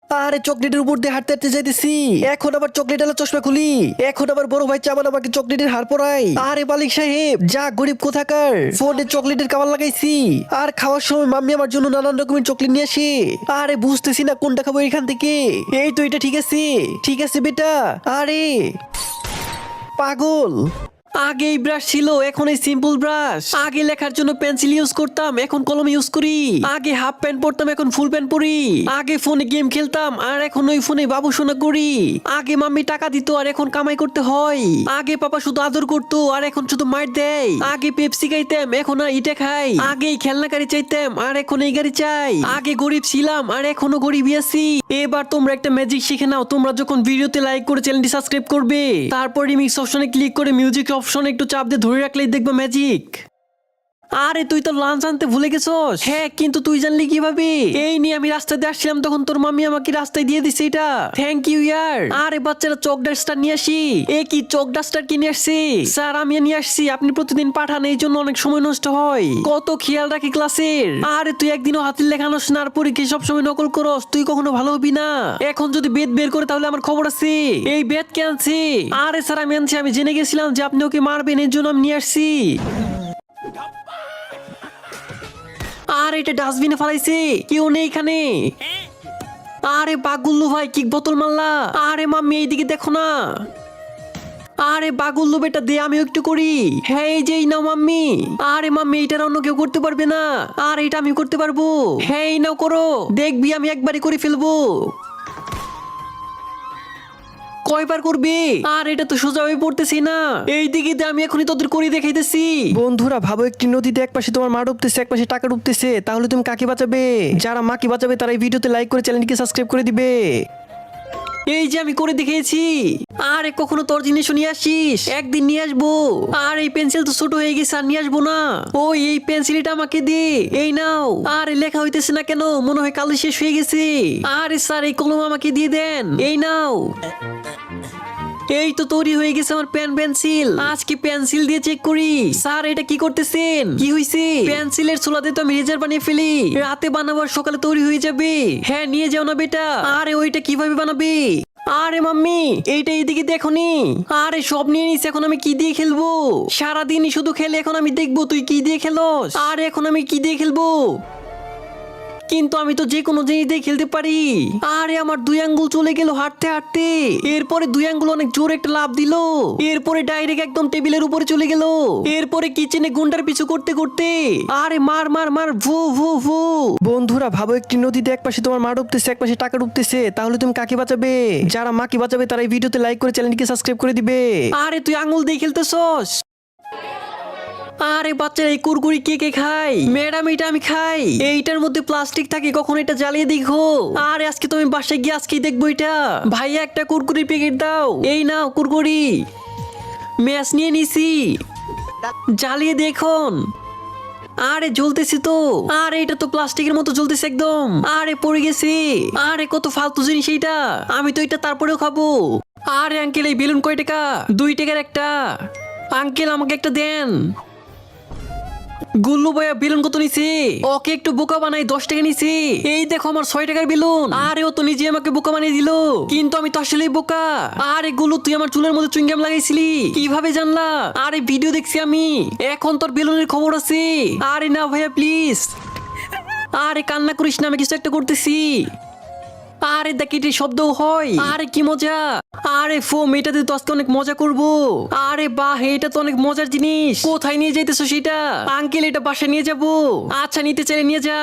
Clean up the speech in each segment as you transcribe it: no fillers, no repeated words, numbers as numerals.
আরে চকলেটের উপর দিয়ে হাঁটতে হাঁটতে যাইতেছি, এখন আবার চকলেট আলা চশমা খুলি, এখন আবার বড় ভাই চামান আমাকে চকলেটের হার পরাই। আরে মালিক সাহেব যা গরিব কোথাকার, ফোনে চকলেটের কামাল লাগাইছি। আর খাওয়ার সময় মাম্মি আমার জন্য নানান রকমের চকলেট নিয়ে আসে। আরে বুঝতেছি না কোনটা খাবো এখান থেকে। এই তো এটা ঠিক আছে, ঠিক আছে বেটা। আরে পাগল, আগে এই ব্রাশ ছিল, এখন এই সিম্পল ব্রাশ। আগে লেখার জন্য পেন্সিল ইউজ করতাম, এখন কলম ইউজ করি। আগে হাফ প্যান্ট পরতাম, এখন ফুল প্যান্ট পরি। আগে ফোনে গেম খেলতাম, আর এখন ওই ফোনে বাবুসোনা করি। আগে মাম্মি টাকা দিত, আর এখন কামাই করতে হয়। আগে পাপা শুধু আদর করতো, আর এখন শুধু মার দেয়। আগে পেপসি খাইতাম, এখন আর ইটা খাই। আগে এই খেলনা গাড়ি চাইতাম, আর এখন এই গাড়ি চাই। আগে গরিব ছিলাম, আর এখনো গরিবই আছি। এবার তোমরা একটা ম্যাজিক শিখে নাও। তোমরা যখন ভিডিওতে লাইক করে চ্যানেলটি সাবস্ক্রাইব করবে, তারপর রিমিক্স অপশনে ক্লিক করে মিউজিক অপশনে একটু চাপ দিয়ে ধরে রাখলেই দেখবে ম্যাজিক। আরে তুই তো লাঞ্চ আনতে ভুলে গেছস। হ্যাঁ, কিন্তু তুই জানলি কিভাবে? এই নিয়ে আমি রাস্তাতে আসছিলাম, তখন তোর মাম্মি আমাকে রাস্তায় দিয়ে দিছে এটা। থ্যাংক ইউ ইয়ার। আরে বাচ্চারা চক ডাস্টার নিয়ে আসি। এ কি চক ডাস্টার কিনে আসছি? স্যার আমি নিয়ে আসছি, আপনি প্রতিদিন পাঠান, এই জন্য অনেক সময় নষ্ট হয়। কত খেয়াল রাখি ক্লাসের। আরে তুই একদিনও হাতের লেখা আনোস না, আর পরীক্ষায় সবসময় নকল করস, তুই কখনো ভালো হবি না। এখন যদি বেদ বের করে তাহলে আমার খবর আছে। এই বেদ কে আনছে? আরে স্যার আমি আনছি, আমি জেনে গেছিলাম যে আপনি ওকে মারবেন, এর জন্য আমি নিয়ে আসছি। আর এটা ডাস্টবিনে ফেলাইছে, কেউ নেই এখানে। আরে বাগুল্লু ভাই কিক বোতল মারলা। আরে মাম্মি এইদিকে দেখো না। আরে বাগুল্লু বেটা দে, আমি একটু করি। হ্যাঁ এই যে নাও মাম্মি। আরে মাম্মি এইটার অন্য কেউ করতে পারবে না, আর এটা আমি করতে পারবো। হ্যাঁ এই নাও করো, দেখবি আমি একবারই করে ফেলবো। কয়বার করবে? আর এটা তো সোজা হয়ে পড়তেছি না। এই দিকে আমি এখনই তোদের করে দেখাইতেছি। বন্ধুরা ভাবো, একটি নদীতে এক পাশে তোমার মা ডুবতেছে, এক পাশে টাকা ডুবতেছে, তাহলে তুমি কাকে বাঁচাবে? যারা মাকে বাঁচাবে তারা এই ভিডিওতে লাইক করে চ্যানেলটিকে সাবস্ক্রাইব করে দিবে। এই যে আমি করে দেখিয়েছি। আরে কখনো তোর জিনিস নিয়ে আসিস, একদিন নিয়ে আসবো। আর এই পেন্সিল তো ছোট হয়ে গেছে, আর নিয়ে আসবো না। ওই এই পেন্সিলটা আমাকে দে, এই নাও। আরে লেখা হইতেছে না কেন? মনে হয় কালি শেষ হয়ে গেছে। আরে স্যার এই কলম আমাকে দিয়ে দেন, এই নাও। এই তো তৈরি হয়ে গেছে আমার পেন পেন্সিল। আজকে পেন্সিল দিয়ে চেক করি। স্যার এটা কি করতেছেন? কি হয়েছে? পেন্সিলের ছোলা দিয়ে তো আমি রেজার বানিয়ে ফেলি, রাতে বানাবো আর সকালে তৈরি হয়ে যাবে। হ্যাঁ নিয়ে যাও না বেটা। আরে ওইটা কিভাবে বানাবে? আরে মাম্মি এইটা এইদিকে দেখোনি। আরে সব নিয়ে নিস, এখন আমি কি দিয়ে খেলবো? সারাদিনই শুধু খেলে, এখন আমি দেখবো তুই কি দিয়ে খেলোস। আরে এখন আমি কি দিয়ে খেলবো? কিন্তু আমি তো যে কোনো জিনিস দিয়ে খেলতে পারি। আরে আমার দুই আঙ্গুল চলে গেল হাঁটতে হাঁটতে। এরপরে দুই আঙ্গুল অনেক জোরে একটা লাফ দিল। এরপরে ডাইরেক্ট একদম টেবিলের উপরে চলে গেল। এরপরে কিচেনে গুন্ডার পিছু করতে করতে আরে মার মার মার ভু ভু ভু। বন্ধুরা ভাবো, একটি নদীতে এক পাশে তোমার মা ডুবতেছে, এক পাশে টাকা ডুবতেছে, তাহলে তুমি কাকে বাঁচাবে? যারা মাকে বাঁচাবে তারা এই ভিডিওতে লাইক করে চ্যানেলটিকে সাবস্ক্রাইব করে দিবে। আরে তুই আঙ্গুল দিয়ে খেলতেছস। আরে বাচ্চারা এই কুরকুরি কে কে খাই? ম্যাডাম এটা আমি খাই। এইটার মধ্যে প্লাস্টিক থাকে, কখন এটা জ্বালিয়ে দেখো। আরে আজকে তুমি বাসায় গিয়ে আজকেই দেখবো এটা। ভাইয়া একটা কুরকুরি প্যাকেট দাও, এই নাও কুরকুরি। ম্যাচ নিয়ে নিছি, জ্বালিয়ে দেখুন। আরে জ্বলতেছি তো। আরে এটা তো প্লাস্টিকের মতো জ্বলতেছে একদম। আরে পড়ে গেছে। আরে কত ফালতু জিনিস এইটা, আমি তো এটা তারপরেও খাবো। আরে আঙ্কেল এই বেলুন কয় টাকা? 2 টাকার একটা। আঙ্কেল আমাকে একটা দেন। গুল্লু ভাইয়া বেলুন কত নিছে? ওকে একটু বোকা বানাই 10 টাকা নিছে। এই দেখো আমার 6 টাকার বেলুন। আরে ও তো নিজে আমাকে বোকা বানিয়ে দিল, কিন্তু আমি তো আসলেই বোকা। আরে গুল্লু তুই আমার চুলের মধ্যে চুইংগাম লাগাইছিলি, কিভাবে জানলা? আরে ভিডিও দেখছি আমি, এখন তোর বেলুনের খবর আছে। আরে না ভাইয়া প্লিজ। আরে কান্না করিস না, আমি কিছু একটা করতেছি। আরে দেখ এটি শব্দ হয়। আরে কি মজা। আরে ফোম, এটাতে তো আজকে অনেক মজা করবো। আরে বাহ, এটা তো অনেক মজার জিনিস। কোথায় নিয়ে যাইতেছো সেটা? আঙ্কেল এটা বাসায় নিয়ে যাবো। আচ্ছা নিতে চাইলে নিয়ে যা।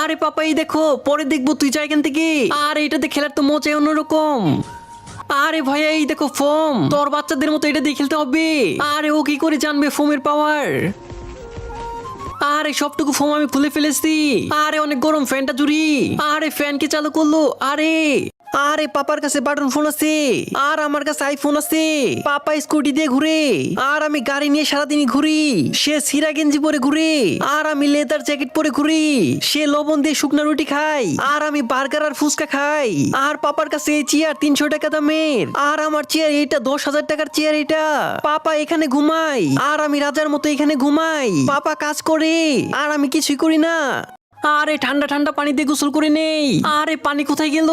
আরে পাপা এই দেখো, পরে দেখবো, তুই যা এখান থেকে। আরে এটাতে খেলার তো মজাই অন্যরকম। আরে ভাইয়া এই দেখো ফোম, তোর বাচ্চাদের মতো এটা দিয়ে খেলতে হবে। আরে ও কি করে জানবে ফোমের পাওয়ার? আরে সবটুকু ফোম আমি খুলে ফেলেছি। আরে অনেক গরম, ফ্যানটা জুড়ি। আরে ফ্যান কে চালু করলো? আরে আরে পাপার কাছে বাটন ফোন আছে, আর আমার কাছে আইফোন আছে। পাপা স্কুটি দিয়ে ঘুরে, আর আমি গাড়ি নিয়ে সারাদিনই ঘুরি। সে সিরা গেঞ্জি পরে ঘুরে, আর আমি লেদার জ্যাকেট পরে ঘুরি। সে লবণ দিয়ে শুকনা রুটি খাই, আর আমি বার্গার আর ফুচকা খাই। আর পাপার কাছে এই চেয়ার 300 টাকা দামের, আর আমার চেয়ার এটা 10,000 টাকার চেয়ার এটা। পাপা এখানে ঘুমাই, আর আমি রাজার মতো এখানে ঘুমাই। পাপা কাজ করে, আর আমি কিছুই করি না। আরে ঠান্ডা ঠান্ডা পানি দিয়ে গোসল করে নেই। আরে পানি কোথায় গেল?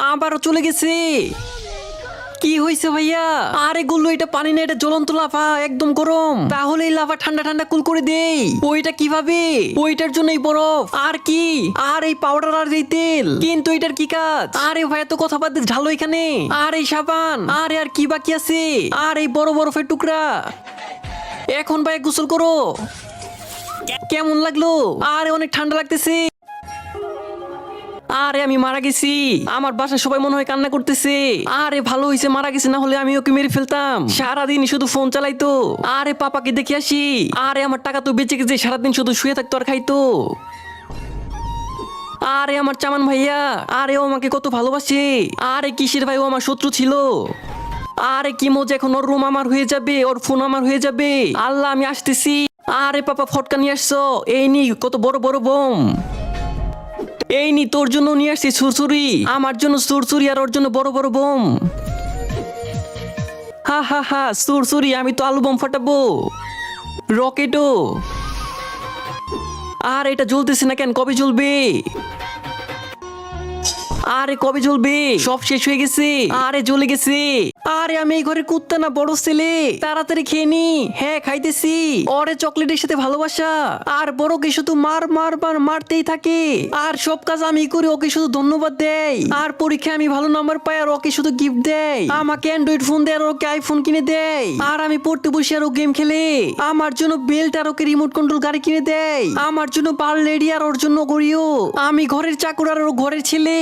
আবারও চলে গেছে। কি হয়েছে ভাইয়া? আরে গুল্লু, এটা পানি না, এটা জ্বলন্ত লাভা, একদম গরম। তাহলে এই লাভা ঠান্ডা ঠান্ডা কুল করে দেই। ওইটা কিভাবে? ওইটার জন্য এই বরফ আর কি, আর এই পাউডার আর এই তেল, কিন্তু এটার কি কাজ? আরে ভাইয়া তো কথা বাদ দিয়ে ঢালো এখানে। আর এই সাবান, আরে আর কি বাকি আছে? আর এই বড় বরফের টুকরা। এখন ভাইয়া গোসল করো। কেমন লাগলো? আরে অনেক ঠান্ডা লাগতেছে। আরে আমি মারা গেছি, আমার বাসায় সবাই মনে হয় কান্না করতেছে। আরে ভালো হয়েছে মারা গেছে, না হলে আমি ওকে মেরে ফেলতাম। সারাদিন শুধু ফোন চালাইতো। আরে পাপাকে দেখে আসি। আরে আমার টাকা তো বেঁচে গেছে, সারাদিন শুধু শুয়ে থাকতো আর খাইতো। আরে আমার চামান ভাইয়া, আরে ও আমাকে কত ভালোবাসে। আরে কিসের ভাই, ও আমার শত্রু ছিল। আরে কি মজা, এখন ওর রুম আমার হয়ে যাবে, ওর ফোন আমার হয়ে যাবে। আল্লাহ আমি আসতেছি। আরে পাপা ফটকা নিয়ে আসছো, এই নি কত বড় বড় বোম। এই নি তোর জন্য নিয়ে আসছি সুরসুরি, আমার জন্য সুরসুরি আর ওর জন্য বড় বড় বোম। হা হা হা, সুরসুরি, আমি তো আলু বোম ফাটাবো। রকেটও। আর এটা জ্বলতেছে না কেন? কবে জ্বলবে? আরে কবে জ্বলবে? সব শেষ হয়ে গেছে। আরে জ্বলে গেছে। আরে আমি এই ঘরের কুত্তা না বড় ছেলে, তাড়াতাড়ি খেয়ে নি। হ্যাঁ খাইতেছি। ওরে চকলেটের সাথে ভালোবাসা, আর বড়কে শুধু মার মার মার মারতেই থাকে। আর সব কাজ আমি করি, ওকে শুধু ধন্যবাদ দেয়। আর পরীক্ষায় আমি ভালো নাম্বার পাই, আর ওকে শুধু গিফট দেয়। আমাকে অ্যান্ড্রয়েড ফোন দেয় আর ওকে আইফোন কিনে দেয়। আর আমি পড়তে বসে আর ও গেম খেলে। আমার জন্য বেল্ট আর ওকে রিমোট কন্ট্রোল গাড়ি কিনে দেয়। আমার জন্য পার লেডি আর ওর জন্য গড়িও। আমি ঘরের চাকর আর ও ঘরের ছেলে।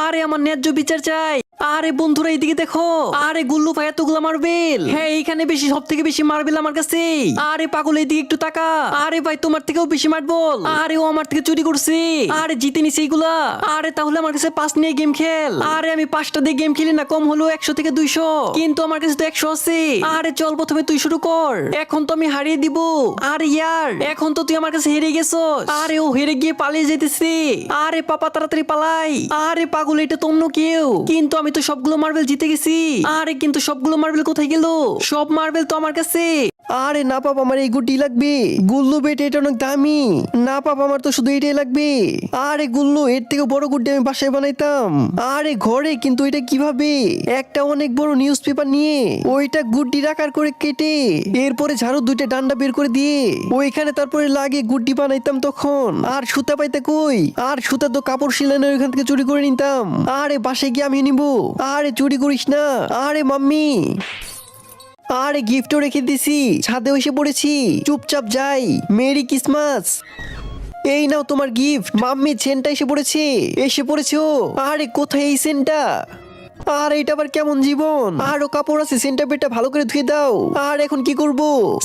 আরে আমার ন্যায্য বিচার চাই। আরে বন্ধুরা এইদিকে দেখো। আরে গুল্লু ভাই এতগুলা মার্বেল। হ্যাঁ এইখানে বেশি, সব থেকে বেশি মার্বেল আমার কাছে। আরে পাগল এইদিকে একটু তাকা। আরে ভাই তোমার থেকেও বেশি মার্বেল। আরে ও আমার থেকে চুরি করছে। আরে জিতে নিছে এইগুলা। আরে তাহলে আমার কাছে 5 নিয়ে গেম খেল। আরে আমি 5টা দিয়ে গেম খেলি না, কম হলো 100 থেকে 200, কিন্তু আমার কাছে তো 100 আছে। আরে চল প্রথমে তুই শুরু কর, এখন তো আমি হারিয়ে দিব। আরে ইয়ার, এখন তো তুই আমার কাছে হেরে গেছস। আরে ও হেরে গিয়ে পালিয়ে যেতেছে। আরে পাপা তাড়াতাড়ি পালাই। আরে পাগল, এটা তো অন্য কেউ, কিন্তু আমি তো সবগুলো মার্বেল জিতে গেছি। আরে কিন্তু সবগুলো মার্বেল কোথায় গেল? সব মার্বেল তো আমার কাছে। আরে না পাপা, আমার এই গুটি লাগবে। গুল্লু বেট, এটা অনেক দামি। না পাপা, আমার তো শুধু এটাই লাগবে। আরে গুল্লু, এর থেকে বড় গুটি আমি বাসায় বানাইতাম। আরে ঘরে, কিন্তু এটা কিভাবে? একটা অনেক বড় নিউজ পেপার নিয়ে ওইটা গুড্ডির আকার করে কেটে, এরপরে ঝাড়ু 2টা ডান্ডা বের করে দিয়ে ওইখানে তারপরে লাগিয়ে গুড্ডি বানাইতাম তখন। আর সুতা পাইতে কই? আর সুতা তো কাপড় সিলানোর ওইখান থেকে চুরি করে নিতাম। আরে বাসায় গিয়ে আমি নিব। আরে চুরি করিস না। আরে মাম্মি, আরে গিফটও রেখে দিছি, ছাদে এসে পড়েছি, চুপচাপ যাই। Merry Christmas. এই নাও তোমার গিফট। মাম্মি, সেন্টটা এসে পড়েছে। এসে পড়েছো? আরে কোথায় এই সেন্টটা? আর এটা আবার কেমন জীবন? আরো কাপড় আছে, সেন্টা বেটা ভালো করে ধুয়ে দাও। আর এখন কি করব?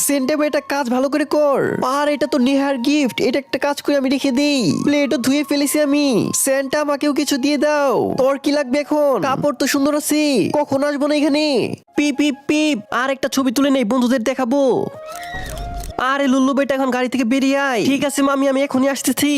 সেন্টা বেটা কাজ ভালো করে কর। আর এটা তো নেহার গিফট, এটা একটা কাজ করে আমি রেখে দেই। প্লেটও ধুয়ে ফেলেছি আমি। সেন্টা আমাকেও কিছু দিয়ে দাও। তোর কি লাগবে এখন? কাপড় তো সুন্দর আছে, কখন আসবো না এখানে? পিপ পিপ পিপ। আর একটা ছবি তুলে নেই, বন্ধুদের দেখাবো। আরে লুল্লু বেটা, এখন গাড়ি থেকে বেরিয়ে আয়। ঠিক আছে মামি, আমি এখনই আসতেছি।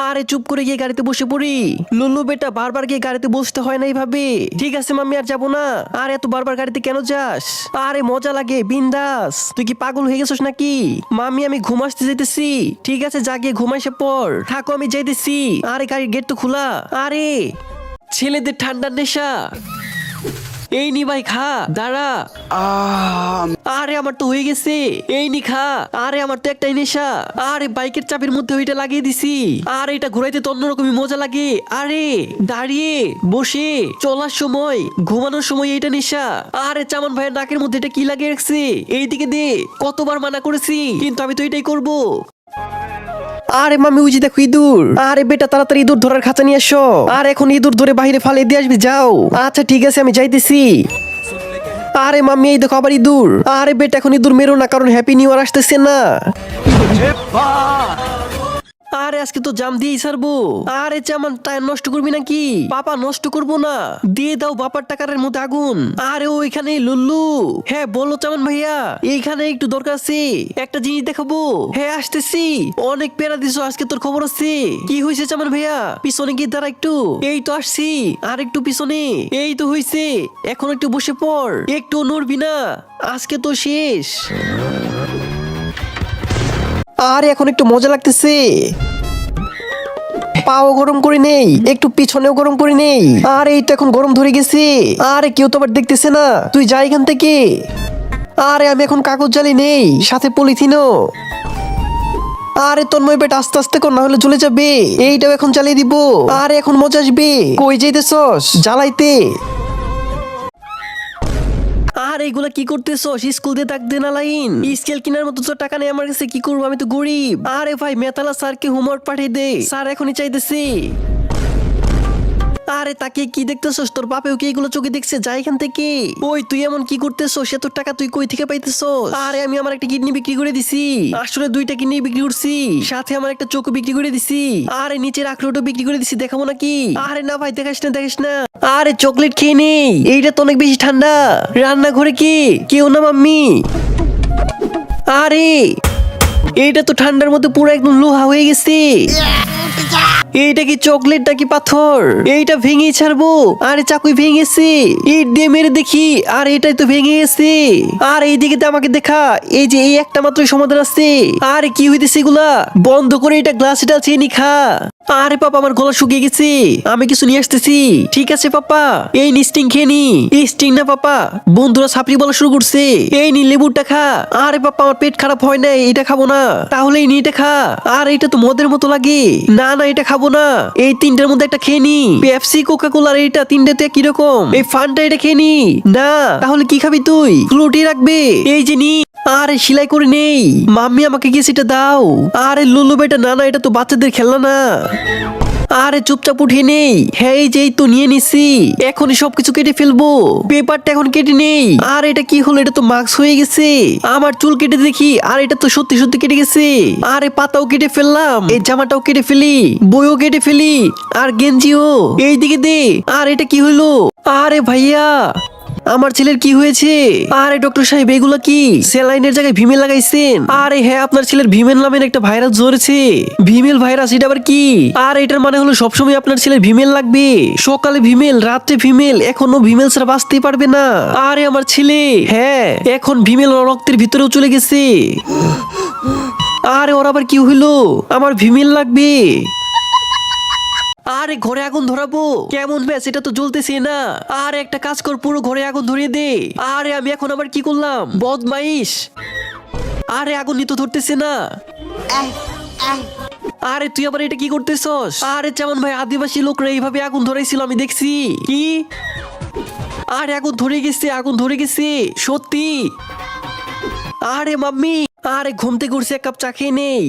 আরে চুপ করে গিয়ে গাড়িতে বসে পড়ি। লুল্লু বেটা, বারবার গিয়ে গাড়িতে বসতে হয় না এইভাবে। ঠিক আছে মামি, আর যাবো না। আর এত বারবার গাড়িতে কেন যাস? আরে মজা লাগে, বিন্দাস। তুই কি পাগল হয়ে গেছিস নাকি? মামি, আমি ঘুম আসতে যেতেছি। ঠিক আছে, যা গিয়ে ঘুমাইসে পর। থাকো, আমি যাইতেছি। আরে গাড়ির গেট তো খোলা। আরে ছেলেদের ঠান্ডার নেশা। এই নি ভাই, খা, দাঁড়া। আরে আমার তো হয়ে গেছে, এই নি খা। আরে আমার তো একটাই নেশা। আরে বাইকের চাবির মধ্যে ওইটা লাগিয়ে দিছি। আর এটা ঘুরাইতে তো অন্যরকমই মজা লাগে। আরে দাঁড়িয়ে, বসে, চলার সময়, ঘুমানোর সময় এইটা নেশা। আরে চামান ভাইয়ের নাকের মধ্যে এটা কি লাগিয়ে রাখছে? এইদিকে দে। কতবার মানা করেছি, কিন্তু আমি তো এটাই করবো। আরে মামি, ওই যে দেখো ইঁদুর। আরে বেটা, তাড়াতাড়ি ইঁদুর ধরার খাঁচা নিয়ে আসো। আর এখন ইঁদুর ধরে বাইরে ফালে দিয়ে আসবি, যাও। আচ্ছা ঠিক আছে, আমি যাইতেছি। আরে মাম্মি, এই দেখো আবার ইঁদুর। আরে বেটা, এখন ইঁদুর মেরো না, কারণ হ্যাপি নিউ ইয়ার আসতেছে না। আরে আজকে তো জাম দিয়েই ছাড়বো। আরে চামান, টায়ার নষ্ট করবি নাকি? পাপা, নষ্ট করবো না, দিয়ে দাও বাপার টাকার মধ্যে আগুন। আরে ওইখানে লুল্লু। হ্যাঁ বলো চামান ভাইয়া, এইখানে একটু দরকার আছে, একটা জিনিস দেখাবো। হ্যাঁ আসতেছি। অনেক পেরা দিছো আজকে, তোর খবর আছে? কি হয়েছে চামান ভাইয়া? পিছনে গিয়ে দাঁড়া একটু। এই তো আসছি, আর একটু পিছনে। এই তো হয়েছে, এখন একটু বসে পড়, একটু নড়বি না, আজকে তো শেষ। আর এখন একটু মজা লাগতেছে। পাও গরম করে নেই, একটু পিছনেও গরম করে নেই। আর এই তো এখন গরম ধরে গেছে। আরে কেউ তো আবার দেখতেছে না, তুই যা এখান থেকে। আরে আমি এখন কাগজ জালি নেই, সাথে পলিথিনও। আরে তন্ময় বেটা আস্তে আস্তে কর, না হলে জ্বলে যাবে। এইটাও এখন জ্বালিয়ে দিব। আরে এখন মজা আসবে। কই যাইতেছস? জ্বালাইতে। আর এইগুলা কি করতেছস? স্কুল দিয়ে তাক দে না লাইন। স্কেল কেনার মতো তো টাকা নেই আমার কাছে, কি করবো? আমি তো গরিব। আরে ভাই মেতালা স্যারকে হোমওয়ার্ক পাঠিয়ে দে, স্যার এখনই চাইতেছি। আরে তাকে কি দেখতেছস? তোর বাপেও কি এগুলো চোখে দেখছে? যাই এখান থেকে। ওই তুই এমন কি করতেছস? এত টাকা তুই কই থেকে পাইতেছস? আরে আমি আমার একটা কিডনি বিক্রি করে দিছি, আসলে 2টা কিডনি বিক্রি করছি, সাথে আমার একটা চোখ বিক্রি করে দিছি। আরে নিচের আখরোটও বিক্রি করে দিছি, দেখাবো নাকি? আরে না ভাই দেখাস না, দেখাস না। আরে চকলেট খেয়ে নেই, এইটা তো অনেক বেশি ঠান্ডা। রান্নাঘরে কি কেউ না মাম্মি? আরে এইটা তো ঠান্ডার মধ্যে পুরো একদম লোহা হয়ে গেছে। এইটা কি চকলেট নাকি পাথর? এইটা ভেঙে ছাড়বো। আরে চাকুই ভেঙেছে, ইট দিয়ে মেরে দেখি। আর এটাই তো ভেঙে গেছে। আর এইদিকে তো আমাকে দেখা, এই যে এই একটা মাত্র সমাধান আছে। আরে কি হইতেছে এগুলা? বন্ধ করে এটা গ্লাসে ডাল চেয়ে নি খা। আরে পাপা আমার গলা শুকিয়ে গেছে, আমি কিছু নিয়ে আসতেছি। ঠিক আছে পাপা, এই নি স্টিং খেয়ে নি। এই স্টিং না পাপা, বন্ধুরা সাপড়ি বলা শুরু করছে। এই নি লেবুটা খা। আরে পাপা আমার পেট খারাপ হয় নাই, এটা খাবো না। তাহলে এই নি এটা খা। আর এটা তো মদের মতো লাগে। না না এটা খাবো না। এই 3টার মধ্যে একটা খেয়ে নি। পেপসি কোকা কোলা আর এটা 3টাতে কিরকম? এই ফানটা এটা খেয়ে নি। না তাহলে কি খাবি তুই? ফ্লুটি রাখবে। এই যে নি। আরে সেলাই করে নেই, মাম্মি আমাকে গিয়ে সেটা দাও। আরে লুলু বেটা, না না এটা তো বাচ্চাদের খেলনা না। আরে চুপচাপ উঠিয়ে নেই। হ্যাঁ এই যে এই তো নিয়ে নিছি, এখনই সবকিছু কেটে ফেলবো। পেপারটা এখন কেটে নেই। আর এটা কি হলো? এটা তো মাস্ক হয়ে গেছে। আমার চুল কেটে দেখি, আর এটা তো সত্যি সত্যি কেটে গেছে। আরে পাতাও কেটে ফেললাম, এই জামাটাও কেটে ফেলি, বইও কেটে ফেলি, আর গেঞ্জিও। এই দিকে দে। আর এটা কি হলো? আরে ভাইয়া আমার ছেলের কি হয়েছে? আরে ডক্টর সাহেব এগুলো কি? স্যালাইনের জায়গায় ভিমেল লাগাইছেন? আরে হ্যাঁ আপনার ছেলের ভিমেল নামের একটা ভাইরাস ধরেছে। ভিমেল ভাইরাস, এটা আবার কি? আর এটার মানে হলো সবসময় আপনার ছেলের ভিমেল লাগবে। সকালে ভিমেল, রাত্রে ভিমেল, এখনো ভিমেল ছাড়া বাঁচতেই পারবে না। আরে আমার ছেলে, হ্যাঁ এখন ভিমেল ওর রক্তের ভিতরেও চলে গেছে। আরে ওর আবার কি হইলো? আমার ভিমেল লাগবে। আরে ঘরে আগুন ধরাবো? কেমন ব্যাস, এটা তো জ্বলতেছে না। আরে একটা কাজ কর, পুরো ঘরে আগুন ধরিয়ে দে। আরে আমি এখন আবার কি করলাম? বদমাইশ। আরে আগুন নিতে ধরতেছে না। আরে তুই আবার এটা কি করতেছস? আরে যেমন ভাই আদিবাসী লোকরা এইভাবে আগুন ধরাইছিল, আমি দেখছি। কি? আরে আগুন ধরে গেছে, আগুন ধরে গেছে সত্যি। আরে মাম্মি, আরে ঘুম থেকে উঠছে, 1 কাপ চা খেয়ে নেই।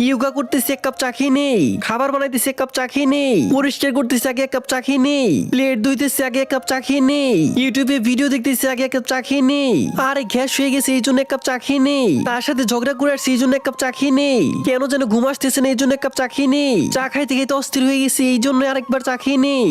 ইয়োগা করতেছে, 1 কাপ চা খেয়ে নেই। খাবার বানাইতেছে, 1 কাপ চা খেয়ে নেই। পরিষ্কার করতেছে, আগে 1 কাপ চা খেয়ে নেই। প্লেট ধুইতেছে, আগে 1 কাপ চা খেয়ে নেই। ইউটিউবে ভিডিও দেখতেছে, আগে 1 কাপ চা খেয়ে নেই। আরে গ্যাস হয়ে গেছে, এই জন্য 1 কাপ চা খেয়ে নেই। তার সাথে ঝগড়া করে আসছে, এই জন্য 1 কাপ চা খেয়ে নেই। কেন যেন ঘুম আসতেছে না, এই জন্য 1 কাপ চা খেয়ে নেই। চা খাইতে খাইতে অস্থির হয়ে গেছে, এই জন্য আরেকবার চা খেয়ে নেই।